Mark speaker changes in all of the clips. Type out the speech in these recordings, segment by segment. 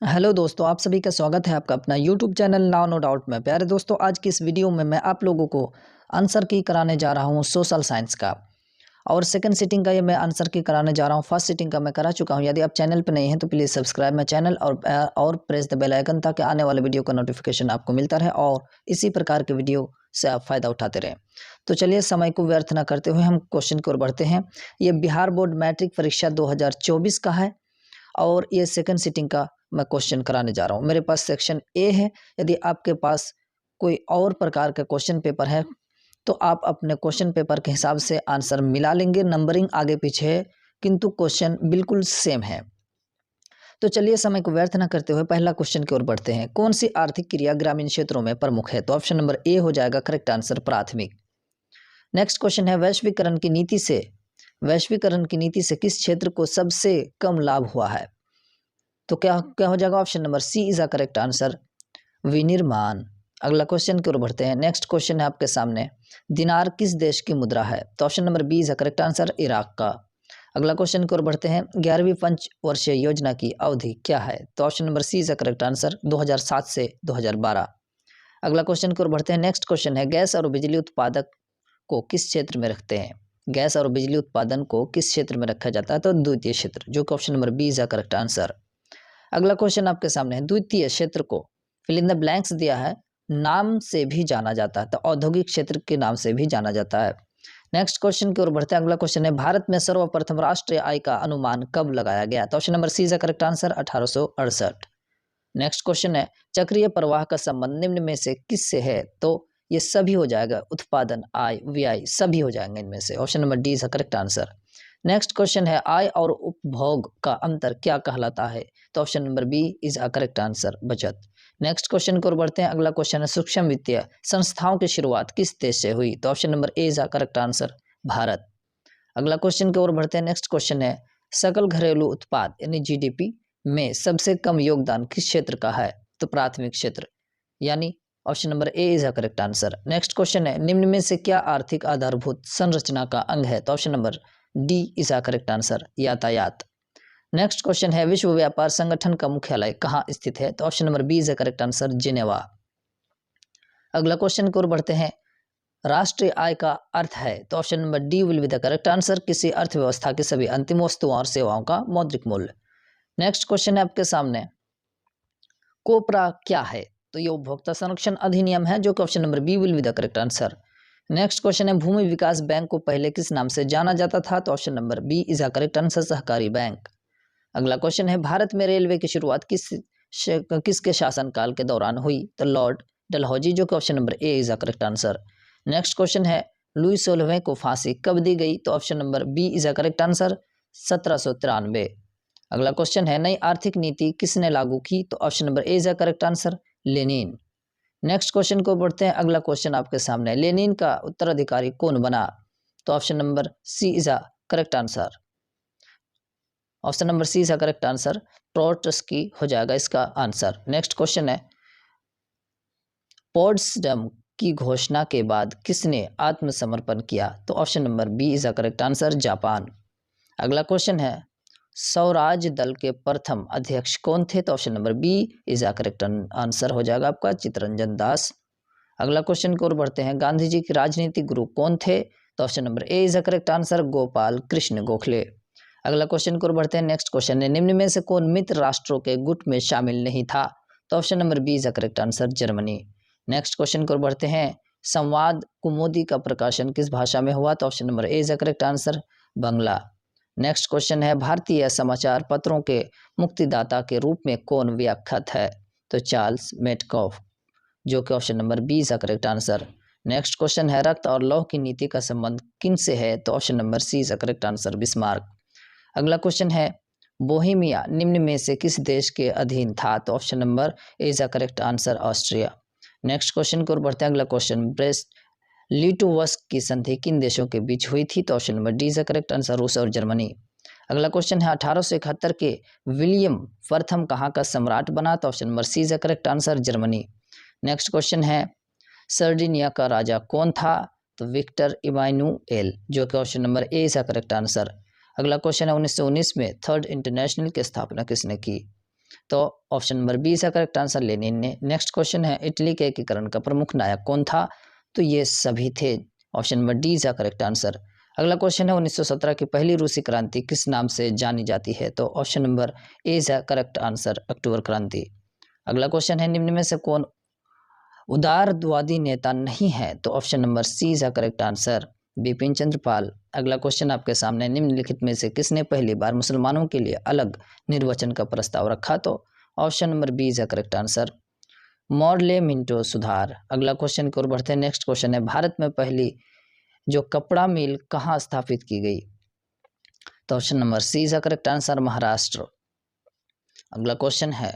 Speaker 1: Hello दोस्तों, आप सभी का स्वागत है आपका अपना YouTube channel now no doubt में। प्यारे दोस्तों, आज की इस वीडियो में मैं आप लोगों को आंसर की कराने जा रहा हूं सोशल साइंस का। और सेकंड सिटिंग का ये मैं आंसर की कराने जा रहा हूं। फर्स्ट सिटिंग का मैं करा चुका हूं। यदि आप चैनल पर नए हैं तो प्लीज़ सब्सक्राइब माई चैनल और प्रेस द बेल आइकन, ताकि आने वाले वीडियो का नोटिफिकेशन आपको मिलता रहे और इसी प्रकार के वीडियो से आप फ़ायदा उठाते रहें। तो चलिए, समय को व्यर्थ न करते हुए हम क्वेश्चन की ओर बढ़ते हैं। ये बिहार बोर्ड मैट्रिक परीक्षा 2024 का है और ये सेकंड सिटिंग का मैं क्वेश्चन कराने जा रहा हूँ। मेरे पास सेक्शन ए है। यदि आपके पास कोई और प्रकार का क्वेश्चन पेपर है तो आप अपने क्वेश्चन पेपर के हिसाब से आंसर मिला लेंगे। नंबरिंग आगे पीछे है किंतु क्वेश्चन बिल्कुल सेम है। तो चलिए, समय को व्यर्थ न करते हुए पहला क्वेश्चन की ओर बढ़ते हैं। कौन सी आर्थिक क्रिया ग्रामीण क्षेत्रों में प्रमुख है? तो ऑप्शन नंबर ए हो जाएगा करेक्ट आंसर, प्राथमिक। नेक्स्ट क्वेश्चन है, वैश्वीकरण की नीति से किस क्षेत्र को सबसे कम लाभ हुआ है? तो क्या क्या हो जाएगा? Option number C is a correct answer, विनिर्माण। अगला क्वेश्चन की ओर बढ़ते हैं। नेक्स्ट क्वेश्चन है आपके सामने, दिनार किस देश की मुद्रा है? तो option number B is a correct answer, Iraq का। अगला क्वेश्चन की ओर बढ़ते हैं। 11वीं पंचवर्षीय योजना की अवधि क्या है? तो option number C is a correct answer, 2007 से 2012। अगला क्वेश्चन की ओर बढ़ते हैं। नेक्स्ट क्वेश्चन है, गैस और बिजली उत्पादक को किस क्षेत्र में रखते हैं? गैस और बिजली उत्पादन को किस क्षेत्र में रखा जाता है? तो द्वितीय क्षेत्र, जो कि option number B is a correct answer. अगला क्वेश्चन आपके सामने है, द्वितीय क्षेत्र को फिल इन द ब्लैंक्स दिया है, नाम से भी जाना जाता है। तो औद्योगिक क्षेत्र के नाम से भी जाना जाता है। नेक्स्ट क्वेश्चन की ओर बढ़ते हैं। अगला क्वेश्चन है, भारत में सर्वप्रथम राष्ट्रीय आय का अनुमान कब लगाया गया? तो option number C is the correct answer, 1868। Next question है, चक्रीय प्रवाह का संबंध निम्न में से किससे है? तो ये सभी हो जाएगा, उत्पादन, आय, व्यय सभी हो जाएंगे इनमें से। Option number D is the correct answer. Next question है, आय और उपभोग का अंतर क्या कहलाता है? तो option number B is a correct answer, बचत। नेक्स्ट क्वेश्चन की ओर बढ़ते हैं। अगला क्वेश्चन है, सूक्ष्म वित्तीय संस्थाओं की शुरुआत किस देश से हुई? तो option number A is a correct answer, Bharat. अगला क्वेश्चन की ओर बढ़ते हैं। नेक्स्ट क्वेश्चन है, सकल घरेलू उत्पाद यानी जीडीपी में सबसे कम योगदान किस क्षेत्र का है? तो प्राथमिक क्षेत्र, यानी option number A is a correct answer. Next question है, निम्न में से क्या आर्थिक आधारभूत संरचना का अंग है? तो option number D is a correct answer, यातायात। नेक्स्ट क्वेश्चन है, विश्व व्यापार संगठन का मुख्यालय कहाँ स्थित है? तो option number B is a correct answer, Geneva. अगला क्वेश्चन की ओर बढ़ते हैं। राष्ट्रीय आय का अर्थ है? तो option number D will be the correct answer, किसी अर्थव्यवस्था की सभी अंतिम वस्तुओं और सेवाओं का मौद्रिक मूल्य। नेक्स्ट क्वेश्चन है आपके सामने, कोपरा क्या है? तो ये उपभोक्ता संरक्षण अधिनियम है, जो कि option number B will be the correct answer. Next question है, भूमि विकास बैंक को पहले किस नाम से जाना जाता था? तो option number B is the correct answer, सहकारी बैंक। अगला क्वेश्चन है, भारत में रेलवे की शुरुआत किसके शासनकाल के दौरान हुई? तो लॉर्ड डलहौजी, जो कि option number A is the correct answer. Next question है, लुई 16वें को फांसी कब दी गई? तो option number B is the correct answer, 1793। अगला क्वेश्चन है, नई आर्थिक नीति किसने लागू की? तो option number A is the correct answer, Lenin. Next question को बढ़ते हैं। अगला क्वेश्चन आपके सामने, लेनिन का उत्तराधिकारी कौन बना? तो option number C is the correct answer, option number C is the correct answer, Trotsky हो जाएगा इसका आंसर। नेक्स्ट क्वेश्चन है, पोट्सडम की घोषणा के बाद किसने आत्मसमर्पण किया? तो option number B is the correct answer, Japan. अगला क्वेश्चन है, स्वराज दल के प्रथम अध्यक्ष कौन थे? तो option number B is the correct answer हो जाएगा आपका, चित्तरंजन दास। अगला क्वेश्चन की ओर बढ़ते हैं, गांधी जी के राजनीतिक गुरु कौन थे? तो option number A is the correct answer, Gopal Krishna Gokhale. अगला क्वेश्चन की ओर बढ़ते हैं। नेक्स्ट क्वेश्चन है, निम्न में से कौन मित्र राष्ट्रों के गुट में शामिल नहीं था? तो option number B is the correct answer, Germany. Next question की ओर बढ़ते हैं, संवाद कुमुदी का प्रकाशन किस भाषा में हुआ? तो option number A is the correct answer, Bangla. Next question है, भारतीय समाचार पत्रों के मुक्तिदाता के रूप में कौन व्याख्यात है? तो चार्ल्स मेटकॉफ, जो कि option number B is the correct answer. Next question है, रक्त और लौह की नीति का संबंध किन से है? तो option number C is the correct answer, Bismarck. अगला क्वेश्चन है, बोहेमिया निम्न में से किस देश के अधीन था? तो option number A is the correct answer, Austria. Next question की ओर बढ़ते हैं। अगला क्वेश्चन, ब्रेस्ट लिटोवस्क की संधि किन देशों के बीच हुई थी? तो option number D is the correct answer, रूस और जर्मनी। अगला क्वेश्चन है, 1871 के विलियम प्रथम कहाँ का सम्राट बना? तो option number C is the correct answer, Germany. Next question है, सर्डिनिया का राजा कौन था? तो विक्टर इमानुएल, जो कि option number A is the correct answer. अगला क्वेश्चन है, 1919 में थर्ड इंटरनेशनल की स्थापना किसने की? तो ऑप्शन नंबर बी इसका करेक्ट आंसर लेनिन ने। नेक्स्ट क्वेश्चन है इटली के एकीकरण का प्रमुख नायक कौन था? तो ये सभी थे। ऑप्शन नंबर डी इसका करेक्ट आंसर। अगला क्वेश्चन है 1917 की पहली रूसी क्रांति किस नाम से जानी जाती है? तो option number A is correct answer, अक्टूबर क्रांति। अगला क्वेश्चन है निम्न में से कौन उदारवादी नेता नहीं है? तो option number C is correct answer, Bipin Chandra Pal. अगला क्वेश्चन आपके सामने निम्नलिखित में से किसने पहली बार मुसलमानों के लिए अलग निर्वाचन का प्रस्ताव रखा? तो option number B is correct answer, Morley Minto सुधार। अगला क्वेश्चन की ओर बढ़ते हैं। नेक्स्ट क्वेश्चन है भारत में पहली जो कपड़ा मिल कहाँ स्थापित की गई? तो option number C is correct answer, Maharashtra. अगला क्वेश्चन है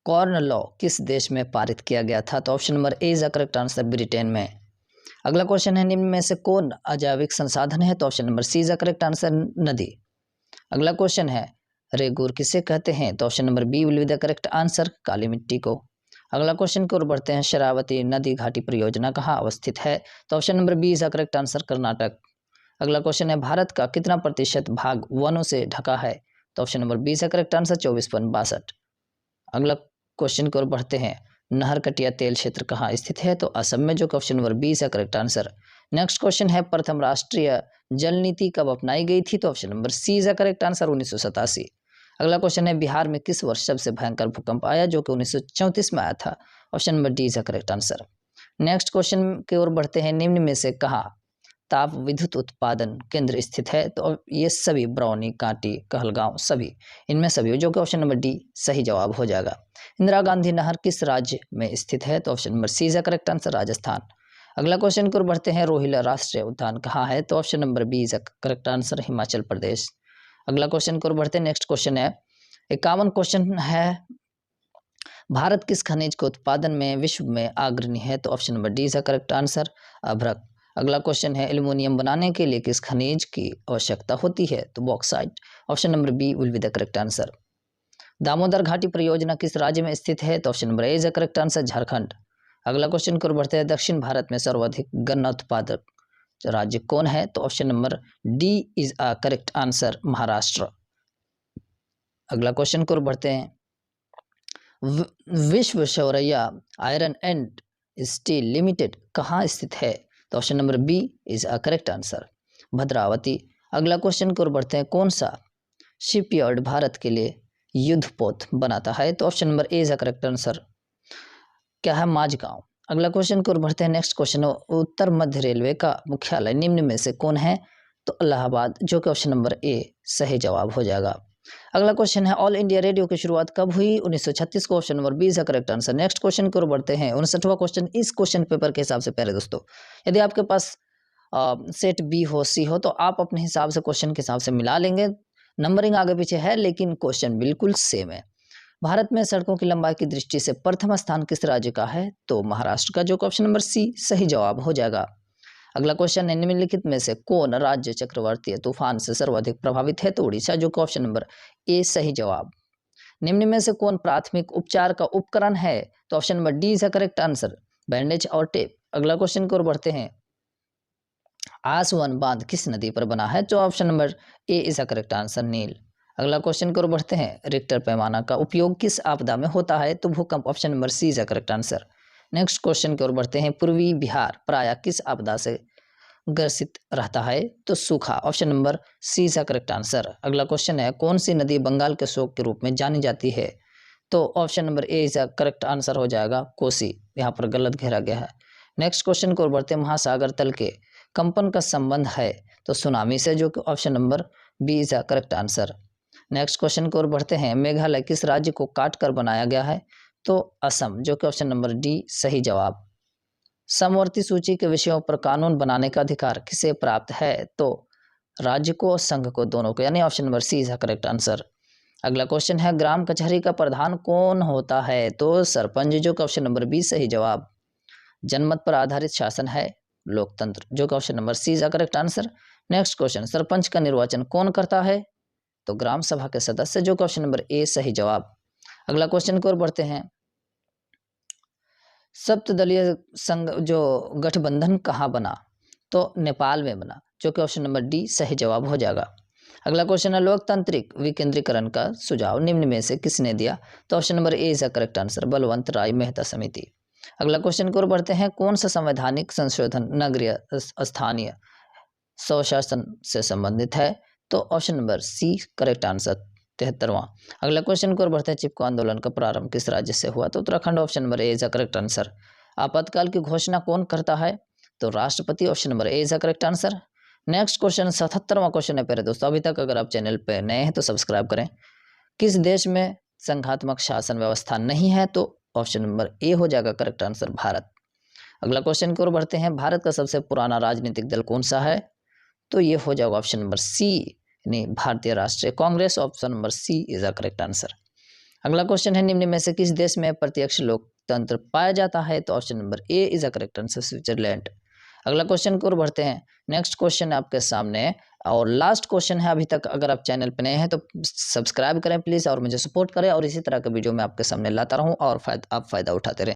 Speaker 1: कॉर्न लॉ किस देश में पारित किया गया था? तो option number A is correct answer, Britain में। अगला क्वेश्चन है निम्न में से कौन अजैविक संसाधन है? तो option number C is correct answer, नदी। अगला क्वेश्चन है रेगुर किसे कहते हैं? तो option number B will be the correct answer, काली मिट्टी को। अगला क्वेश्चन की ओर बढ़ते हैं। शरावती नदी घाटी परियोजना कहाँ अवस्थित है? तो option number B is correct answer, Karnataka. अगला क्वेश्चन है भारत का कितना प्रतिशत भाग वनों से ढका है? तो option number B is correct answer, 24.62। अगला क्वेश्चन की ओर बढ़ते हैं। नहरकटिया तेल क्षेत्र कहाँ स्थित है? तो असम में, जो कि ऑप्शन नंबर बी है करेक्ट आंसर। नेक्स्ट क्वेश्चन है प्रथम राष्ट्रीय जल नीति कब अपनाई गई थी? तो option number C is correct answer, 1987। अगला क्वेश्चन है बिहार में किस वर्ष सबसे भयंकर भूकंप आया? जो कि 1934 में आया था। Option number D is correct answer. Next question की ओर बढ़ते हैं। निम्न में से कहाँ ताप विद्युत उत्पादन केंद्र स्थित है? तो ये सभी बरौनी, कांटी, कहलगांव, सभी इनमें सभी, जो कि ऑप्शन नंबर डी सही जवाब हो जाएगा। इंदिरा गांधी नहर किस राज्य में स्थित है? तो option number C is correct answer, Rajasthan. अगला क्वेश्चन की ओर बढ़ते हैं। रोहिला राष्ट्रीय उद्यान कहाँ है? तो option number B is correct answer, Himachal Pradesh. अगला क्वेश्चन की ओर बढ़ते हैं। नेक्स्ट क्वेश्चन है 51 क्वेश्चन है भारत किस खनिज के उत्पादन में विश्व में अग्रणी है? तो option number D is correct answer, अभ्रक। अगला क्वेश्चन है एल्युमिनियम बनाने के लिए किस खनिज की आवश्यकता होती है? तो bauxite. Option number B will be the correct answer. Damodar घाटी परियोजना किस राज्य में स्थित है? तो option number A is the correct answer, Jharkhand. अगला क्वेश्चन की ओर बढ़ते हैं। दक्षिण भारत में सर्वाधिक गन्ना उत्पादक राज्य कौन है? तो option number D is a correct answer, Maharashtra. अगला क्वेश्चन की ओर बढ़ते हैं। Visvesvaraya iron and steel limited कहाँ स्थित है? तो option number B is a correct answer, Bhadravati. अगला क्वेश्चन की ओर बढ़ते हैं। कौन सा शिपयार्ड भारत के लिए युद्धपोत बनाता है? तो option number A is a correct answer, क्या है, माझगांव। अगला क्वेश्चन की ओर बढ़ते हैं। नेक्स्ट क्वेश्चन, उत्तर मध्य रेलवे का मुख्यालय निम्न में से कौन है? तो इलाहाबाद, जो कि ऑप्शन नंबर ए सही जवाब हो जाएगा। अगला क्वेश्चन है ऑल इंडिया रेडियो की शुरुआत कब हुई? 1936 को, option number B is the correct answer. Next question की ओर बढ़ते हैं। 59वां क्वेश्चन इस क्वेश्चन पेपर के हिसाब से प्यारे दोस्तों, यदि आपके पास सेट बी हो, सी हो, तो आप अपने हिसाब से क्वेश्चन के हिसाब से मिला लेंगे। नंबरिंग आगे पीछे है लेकिन क्वेश्चन बिल्कुल सेम है। भारत में सड़कों की लंबाई की दृष्टि से प्रथम स्थान किस राज्य का है? तो महाराष्ट्र का, जो कि ऑप्शन नंबर सी सही जवाब हो जाएगा। अगला क्वेश्चन है निम्नलिखित में से कौन राज्य चक्रवातीय तूफान से सर्वाधिक प्रभावित है? तो उड़ीसा, जो कि ऑप्शन नंबर ए सही जवाब। निम्न में से कौन प्राथमिक उपचार का उपकरण है? तो option number D is correct answer, bandage और टेप। अगला क्वेश्चन की ओर बढ़ते हैं। आसवन बांध किस नदी पर बना है? तो option number A is correct answer, Nile. अगला क्वेश्चन की ओर बढ़ते हैं। रिक्टर पैमाना का उपयोग किस आपदा में होता है? तो भूकंप, option number C is correct answer. Next question की ओर बढ़ते हैं। पूर्वी बिहार प्रायः किस आपदा से ग्रसित रहता है? तो सूखा, option number C is correct answer. अगला क्वेश्चन है कौन सी नदी बंगाल के शोक के रूप में जानी जाती है? तो option number A is correct answer हो जाएगा, कोसी। यहाँ पर गलत घेरा गया है। नेक्स्ट क्वेश्चन की ओर बढ़ते हैं। महासागर तल के कंपन का संबंध है तो सुनामी से, जो कि option number B is correct answer. Next question की ओर बढ़ते हैं। मेघालय किस राज्य को काट कर बनाया गया है? तो असम, जो कि ऑप्शन नंबर डी सही जवाब। समवर्ती सूची के विषयों पर कानून बनाने का अधिकार किसे प्राप्त है? तो राज्य को, संघ को, दोनों को, यानी option number C is correct answer. अगला क्वेश्चन है ग्राम कचहरी का प्रधान कौन होता है? तो सरपंच, जो कि ऑप्शन नंबर बी सही जवाब। जनमत पर आधारित शासन है लोकतंत्र, जो कि option number C is correct answer. Next question, सरपंच का निर्वाचन कौन करता है? तो ग्राम सभा के सदस्य, जो कि ऑप्शन नंबर ए सही जवाब। अगला क्वेश्चन की ओर बढ़ते हैं। सप्तदलीय संघ जो गठबंधन कहाँ बना? तो नेपाल में बना, जो कि ऑप्शन नंबर डी सही जवाब हो जाएगा। अगला क्वेश्चन है लोकतांत्रिक विकेंद्रीकरण का सुझाव निम्न में से किसने दिया? तो option number A is the correct answer, Balwant Rai Mehta समिति। अगला क्वेश्चन की ओर बढ़ते हैं, कौन सा संवैधानिक संशोधन नगरीय स्थानीय स्वशासन से संबंधित है? तो option number C correct answer 73वां। अगला क्वेश्चन की ओर बढ़ते हैं, चिपको आंदोलन का प्रारंभ किस राज्य से हुआ? तो Uttarakhand, option number A is the correct answer. आपातकाल की घोषणा कौन करता है? तो राष्ट्रपति, option number A is the correct answer. Next question 77वां क्वेश्चन है प्यारे दोस्तों। अभी तक अगर आप चैनल पे नए हैं तो सब्सक्राइब करें। किस देश में संघात्मक शासन व्यवस्था नहीं है? तो ऑप्शन नंबर ए हो जाएगा करेक्ट आंसर, भारत। अगला क्वेश्चन की ओर बढ़ते हैं, भारत का सबसे पुराना राजनीतिक दल कौन सा है? तो ये हो जाएगा ऑप्शन नंबर सी यानी भारतीय राष्ट्रीय Congress, option number C is the correct answer. अगला क्वेश्चन है, निम्न में से किस देश में प्रत्यक्ष लोकतंत्र पाया जाता है? तो option number A is the correct answer, Switzerland. अगला क्वेश्चन की ओर बढ़ते हैं, नेक्स्ट क्वेश्चन है आपके सामने और लास्ट क्वेश्चन है। अभी तक अगर आप चैनल पर नए हैं तो सब्सक्राइब करें प्लीज़ और मुझे सपोर्ट करें और इसी तरह के वीडियो मैं आपके सामने लाता रहूं और आप फायदा उठाते रहें।